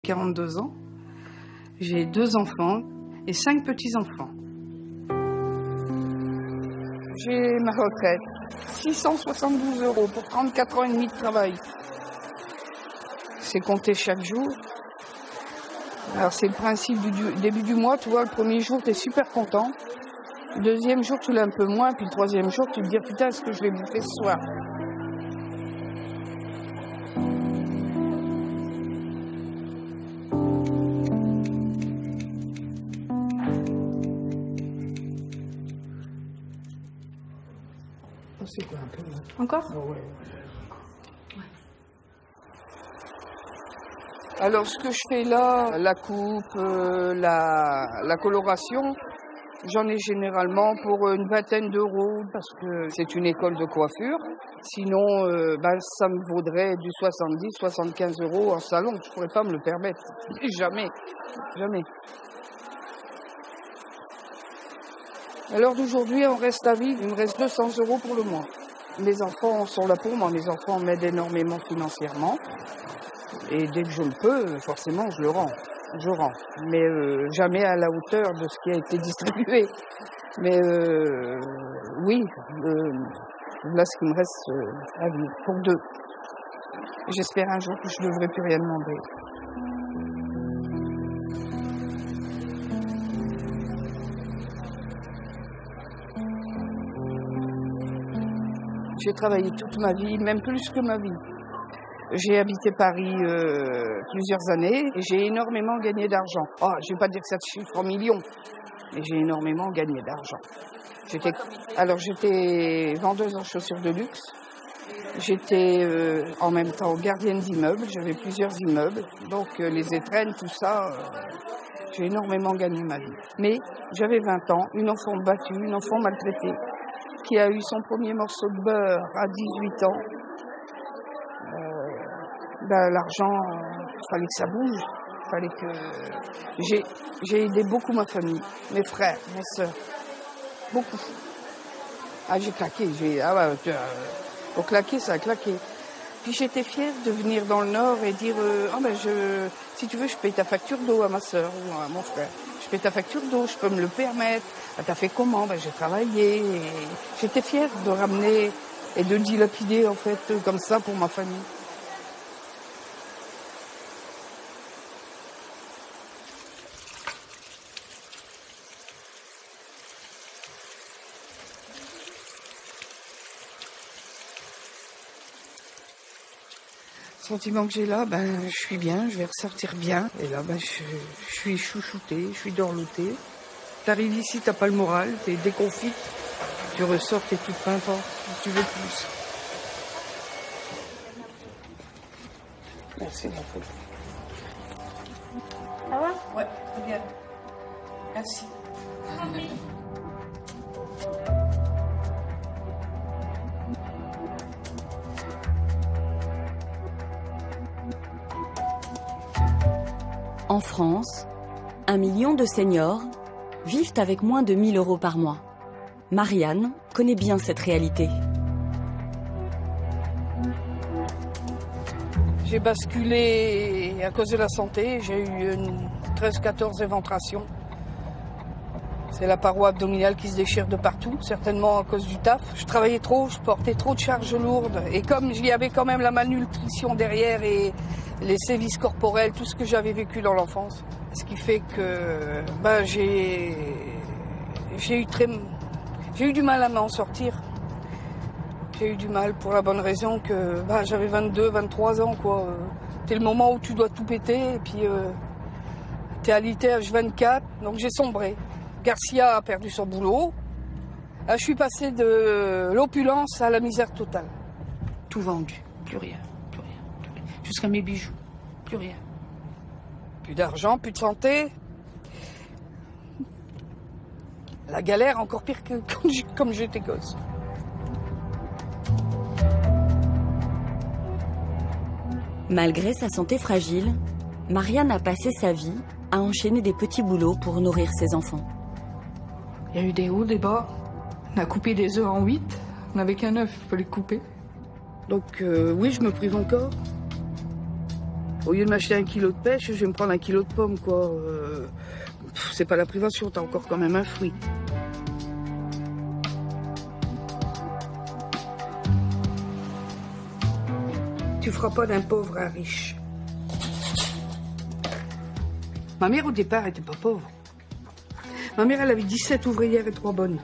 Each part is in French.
42 ans. J'ai 2 enfants et 5 petits-enfants. J'ai ma retraite, 672 € pour 34 ans et demi de travail. C'est compté chaque jour. Alors c'est le principe du début du mois, tu vois, le premier jour tu es super content. Le deuxième jour tu l'as un peu moins, puis le troisième jour tu te dis putain, est-ce que je vais bouffer ce soir? C'est quoi un peu là? Encore? Oh, ouais. Alors ce que je fais là, la coupe, la coloration, j'en ai généralement pour une vingtaine d'euros parce que c'est une école de coiffure. Sinon, ça me vaudrait du 70-75 € en salon. Je ne pourrais pas me le permettre. Jamais. Jamais. À l'heure d'aujourd'hui, on reste à vivre. Il me reste 200 € pour le mois. Mes enfants sont là pour moi. Mes enfants m'aident énormément financièrement. Et dès que je le peux, forcément, je le rends. Je rends. Mais jamais à la hauteur de ce qui a été distribué. Mais oui, là, ce qui me reste à vivre, pour 2. J'espère un jour que je ne devrai plus rien demander. J'ai travaillé toute ma vie, même plus que ma vie. J'ai habité Paris plusieurs années et j'ai énormément gagné d'argent. Oh, je ne vais pas dire que ça se chiffre en millions, mais j'ai énormément gagné d'argent. J'étais vendeuse en chaussures de luxe. J'étais en même temps gardienne d'immeubles. J'avais plusieurs immeubles. Donc les étrennes, tout ça, j'ai énormément gagné ma vie. Mais j'avais 20 ans, une enfant battue, une enfant maltraitée, qui a eu son premier morceau de beurre à 18 ans. L'argent, il fallait que ça bouge. Il fallait que... J'ai aidé beaucoup ma famille, mes frères, mes sœurs. Beaucoup. Ah, j'ai claqué. Au claquer, ça a claqué. Puis j'étais fière de venir dans le Nord et dire si tu veux, je paye ta facture d'eau à ma sœur ou à mon frère. Je paye ta facture d'eau, je peux me le permettre. T'as fait comment? J'ai travaillé. Et j'étais fière de ramener et de dilapider, en fait, comme ça pour ma famille. Le sentiment que j'ai là, je suis bien, je vais ressortir bien. Et là, je suis chouchoutée, je suis dorlotée. T'arrives ici, t'as pas le moral, t'es déconfite. Tu ressors, t'es toute pimpante, tu veux plus. Merci, ma folle. Ça va? Ouais, très bien. Merci. En France, 1 million de seniors vivent avec moins de 1 000 € par mois. Marianne connaît bien cette réalité. J'ai basculé à cause de la santé. J'ai eu 13-14 éventrations. C'est la paroi abdominale qui se déchire de partout, certainement à cause du taf. Je travaillais trop, je portais trop de charges lourdes. Et comme il y avait quand même la malnutrition derrière et les sévices corporels, tout ce que j'avais vécu dans l'enfance. Ce qui fait que j'ai eu du mal à m'en sortir. J'ai eu du mal pour la bonne raison que j'avais 22, 23 ans, quoi. C'est le moment où tu dois tout péter et puis t'es alité H24, donc j'ai sombré. Garcia a perdu son boulot. Je suis passée de l'opulence à la misère totale. Tout vendu, plus rien. Jusqu'à mes bijoux, plus rien. Plus d'argent, plus de santé. La galère encore pire que comme j'étais gosse. Malgré sa santé fragile, Marianne a passé sa vie à enchaîner des petits boulots pour nourrir ses enfants. Il y a eu des hauts, des bas. On a coupé des œufs en 8. On n'avait qu'un œuf, il fallait couper. Donc oui, je me prive encore. Au lieu de m'acheter 1 kilo de pêche, je vais me prendre 1 kilo de pommes, quoi. C'est pas la privation, t'as encore quand même un fruit. Tu feras pas d'un pauvre un riche. Ma mère, au départ, était pas pauvre. Ma mère, elle avait 17 ouvrières et 3 bonnes.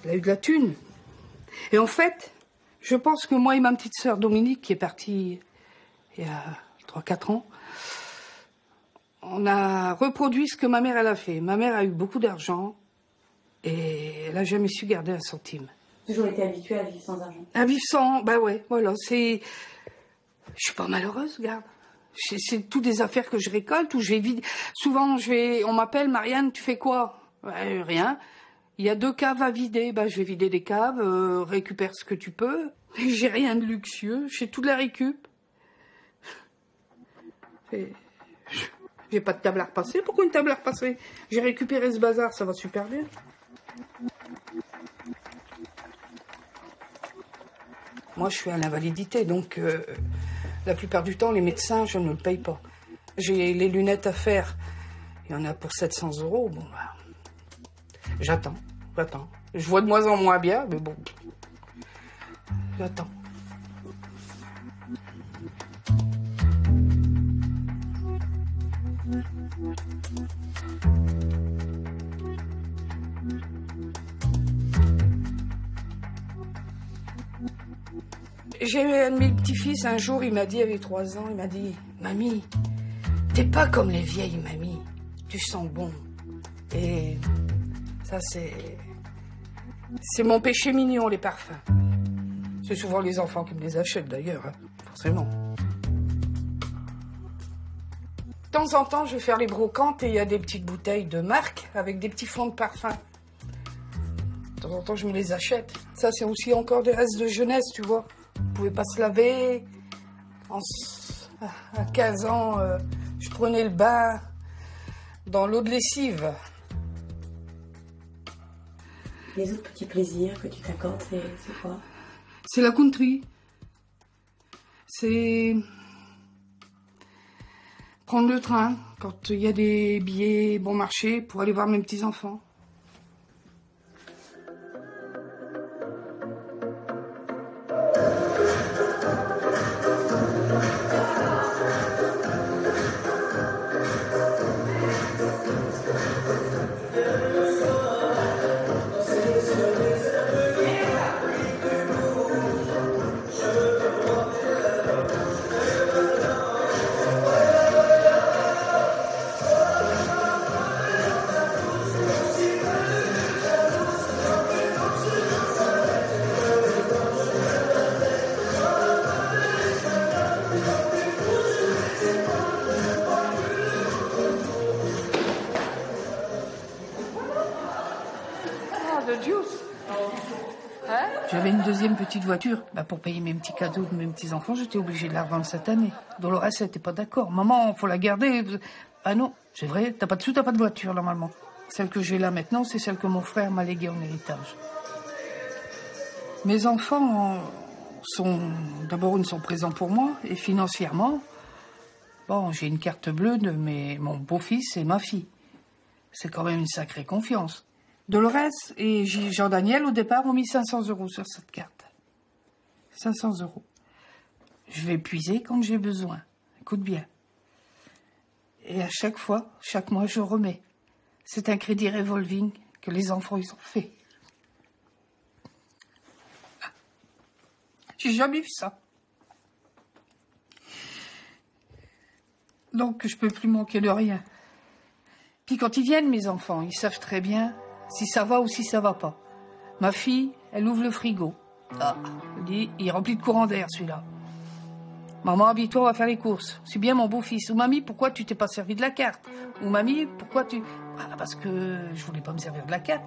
Elle a eu de la thune. Et en fait, je pense que moi et ma petite sœur Dominique, qui est partie il y a 3-4 ans, on a reproduit ce que ma mère, elle a fait. Ma mère a eu beaucoup d'argent et elle n'a jamais su garder un centime. Toujours été habituée à vivre sans argent. À vivre sans, bah ouais, voilà, c'est... Je suis pas malheureuse, regarde. C'est toutes des affaires que je récolte, où je vais vider. Souvent, on m'appelle, Marianne, tu fais quoi? Rien. Il y a 2 caves à vider, bah je vais vider des caves, récupère ce que tu peux. J'ai rien de luxueux, j'ai tout de la récup. J'ai pas de table à repasser. Pourquoi une table à repasser? J'ai récupéré ce bazar, ça va super bien. Moi, je suis à l'invalidité, donc la plupart du temps, les médecins, je ne le paye pas. J'ai les lunettes à faire, il y en a pour 700 €. Bon, bah, j'attends. Je vois de moins en moins bien, mais bon, j'attends. J'ai eu un de mes petits-fils, un jour, il m'a dit, il avait 3 ans, il m'a dit, mamie, t'es pas comme les vieilles mamies, tu sens bon. Et ça, c'est mon péché mignon, les parfums. C'est souvent les enfants qui me les achètent, d'ailleurs, hein, forcément. De temps en temps, je vais faire les brocantes et il y a des petites bouteilles de marque avec des petits fonds de parfum. De temps en temps, je me les achète. Ça, c'est aussi encore des restes de jeunesse, tu vois. On pouvait pas se laver. À 15 ans, je prenais le bain dans l'eau de lessive. Les autres petits plaisirs que tu t'accordes, c'est quoi? C'est la country. C'est prendre le train quand il y a des billets bon marché pour aller voir mes petits-enfants. J'avais une deuxième petite voiture. Bah, pour payer mes petits cadeaux de mes petits-enfants, j'étais obligée de la revendre cette année. Dolores, elle n'était pas d'accord. Maman, faut la garder. Ah non, c'est vrai, t'as pas de sous, t'as pas de voiture, normalement. Celle que j'ai là maintenant, c'est celle que mon frère m'a léguée en héritage. Mes enfants d'abord, ils sont présents pour moi, et financièrement, bon, j'ai une carte bleue de mon beau-fils et ma fille. C'est quand même une sacrée confiance. Dolores et Jean-Daniel, au départ, ont mis 500 € sur cette carte. 500 €. Je vais puiser quand j'ai besoin. Écoute bien. Et à chaque fois, chaque mois, je remets. C'est un crédit revolving que les enfants, ils ont fait. J'ai jamais vu ça. Donc, je peux plus manquer de rien. Puis quand ils viennent, mes enfants, ils savent très bien si ça va ou si ça va pas. Ma fille, elle ouvre le frigo. Ah, elle dit, il est rempli de courant d'air, celui-là. Maman, habille-toi, on va faire les courses. C'est bien mon beau-fils. Ou mamie, pourquoi tu t'es pas servi de la carte? Ou mamie, pourquoi tu... Ah, parce que je voulais pas me servir de la carte.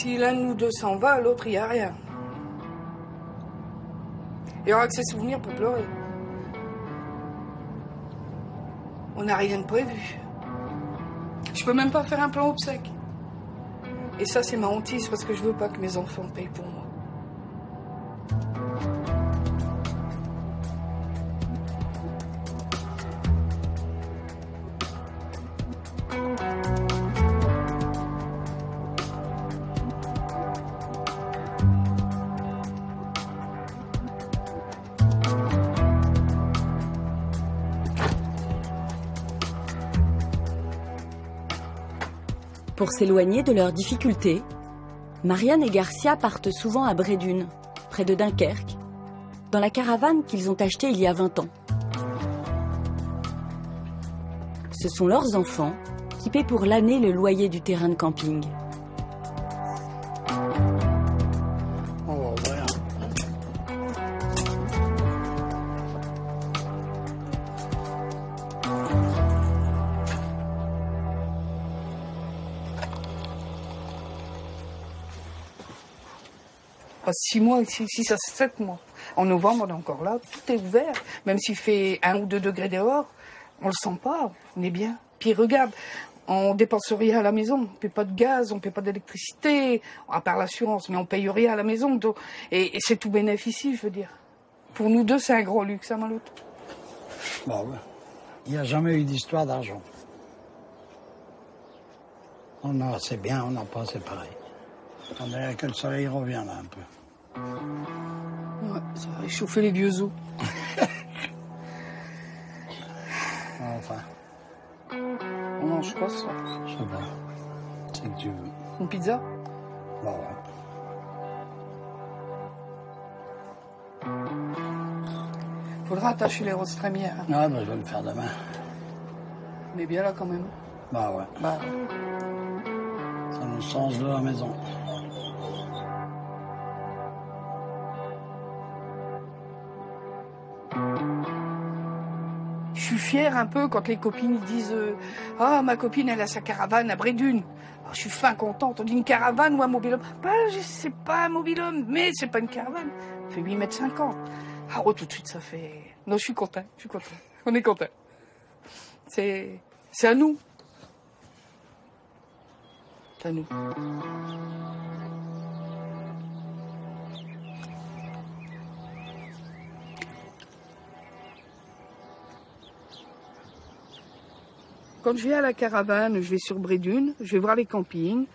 si l'un de nous deux s'en va, l'autre, il n'y a rien. Il n'y aura que ses souvenirs pour pleurer. On n'a rien de prévu. Je peux même pas faire un plan obsèque. Et ça, c'est ma hantise parce que je veux pas que mes enfants payent pour moi. Pour s'éloigner de leurs difficultés, Marianne et Garcia partent souvent à Brédune, près de Dunkerque, dans la caravane qu'ils ont achetée il y a 20 ans. Ce sont leurs enfants qui paient pour l'année le loyer du terrain de camping. Pas 6 mois, 6 à 7 mois. En novembre, on est encore là, tout est ouvert. Même s'il fait 1 ou 2 degrés dehors, on le sent pas, on est bien. Puis regarde, on dépense rien à la maison, on paie pas de gaz, on paie pas d'électricité, à part l'assurance, mais on paye rien à la maison. Donc, et c'est tout bénéfice, je veux dire. Pour nous deux, c'est un gros luxe, hein, Maloute. Bah ouais. Il n'y a jamais eu d'histoire d'argent. On a, c'est bien, on n'a pas, c'est pareil. On dirait que le soleil revient là un peu. Ouais, ça va réchauffer les vieux os. Enfin. On mange quoi ce soir? Je sais pas. C'est que tu veux. Une pizza? Bah ouais. Faudra attacher les roses trémières. Hein. Ouais, bah je vais le faire demain. On est bien là quand même. Bah ouais. Bah. Ça nous change de la maison. Je suis fière un peu quand les copines disent ah, ma copine elle a sa caravane à Brédune. Alors, je suis fin contente. On dit une caravane ou un mobil-home. Bah, c'est pas un mobil-home, mais c'est pas une caravane. Ça fait 8,50 m. Ah oh, tout de suite ça fait. Non, je suis content. On est content. C'est à nous. C'est à nous. Quand je vais à la caravane, je vais sur Brédune, je vais voir les campings.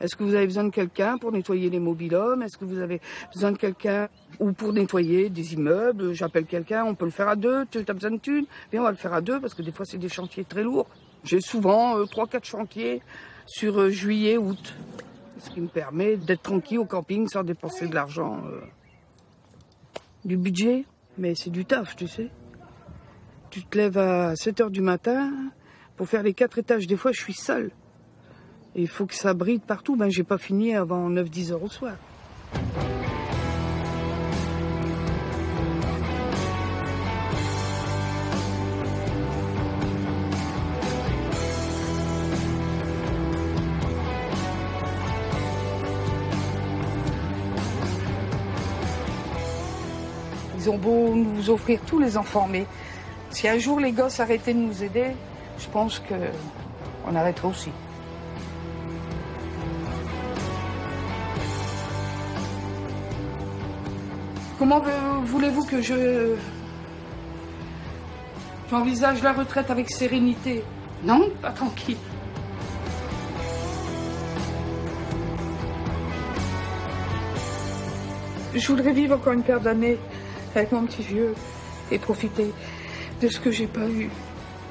Est-ce que vous avez besoin de quelqu'un pour nettoyer les mobil-homes? Est-ce que vous avez besoin de quelqu'un ou pour nettoyer des immeubles? J'appelle quelqu'un, on peut le faire à deux. Tu as besoin de thunes? Bien, on va le faire à deux parce que des fois, c'est des chantiers très lourds. J'ai souvent 3-4 chantiers sur juillet, août. Ce qui me permet d'être tranquille au camping sans dépenser de l'argent. Du budget, mais c'est du taf, tu sais. Tu te lèves à 7 h du matin... Pour faire les 4 étages, des fois, je suis seule. Et il faut que ça brille partout. Ben, j'ai pas fini avant 9-10 heures au soir. Ils ont beau nous offrir tous les enfants, mais si un jour les gosses arrêtaient de nous aider, je pense qu'on arrêtera aussi. Comment voulez-vous que j'envisage la retraite avec sérénité? Non, pas tranquille. Je voudrais vivre encore une paire d'années avec mon petit vieux et profiter de ce que j'ai pas eu.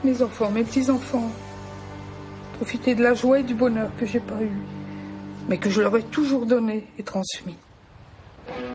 Mes enfants, mes petits-enfants. Profiter de la joie et du bonheur que j'ai pas eu, mais que je leur ai toujours donné et transmis.